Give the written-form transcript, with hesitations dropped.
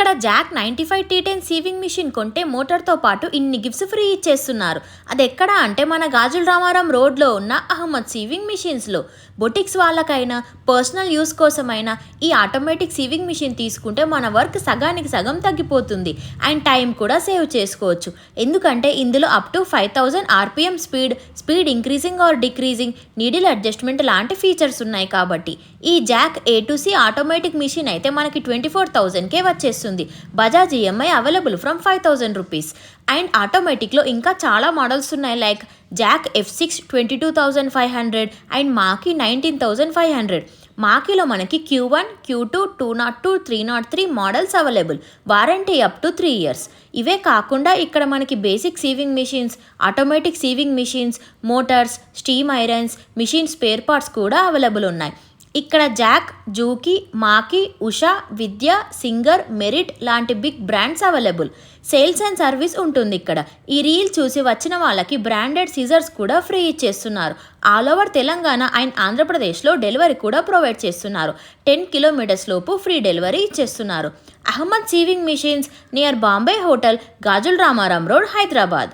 ఇక్కడ Jack 95 T10 sewing machine కొంటే మోటార్తో పాటు ఇన్ని గిఫ్ట్స్ ఫ్రీ ఇచ్చేస్తున్నారు. అది ఎక్కడ అంటే మన గాజుల రామారం రోడ్లో ఉన్న అహ్మద్ సీవింగ్ మిషన్స్లో. బొటిక్స్ వాళ్ళకైనా పర్సనల్ యూస్ కోసమైనా ఈ ఆటోమేటిక్ సీవింగ్ మిషన్ తీసుకుంటే మన వర్క్ సగానికి సగం తగ్గిపోతుంది అండ్ టైం కూడా సేవ్ చేసుకోవచ్చు. ఎందుకంటే ఇందులో up to 5000 RPM speed increasing or decreasing, needle adjustment లాంటి ఫీచర్స్ ఉన్నాయి. కాబట్టి ఈ Jack A to C automatic machine అయితే మనకి 24,000కే వచ్చేస్తుంది. Bajaj EMI available from 5,000 rupees. And ఆటోమేటిక్లో ఇంకా చాలా మోడల్స్ ఉన్నాయి. లైక్ జాక్ F6 22,500 అండ్ మాకి 19,500. మాకీలో మనకి Q1, Q2, 202, 303 models available. Warranty up to 3 years. ఇవే కాకుండా ఇక్కడ మనకి basic sewing machines, automatic sewing machines, motors, steam irons, machine spare parts కూడా అవైలబుల్ ఉన్నాయి. ఇక్కడ Jack, Juki, Maqi, Usha, Vidya, Singer, Merit లాంటి big brands available. Sales and service ఉంటుంది ఇక్కడ. ఈ రీల్ చూసి వచ్చిన వాళ్ళకి బ్రాండెడ్ సీజర్స్ కూడా ఫ్రీ ఇచ్చేస్తున్నారు. ఆల్ ఓవర్ తెలంగాణ అండ్ ఆంధ్రప్రదేశ్లో డెలివరీ కూడా ప్రొవైడ్ చేస్తున్నారు. 10 kilometers లోపు ఫ్రీ డెలివరీ ఇచ్చేస్తున్నారు. Ahmed sewing machines near Bombay hotel, Gajularamaram road, Hyderabad.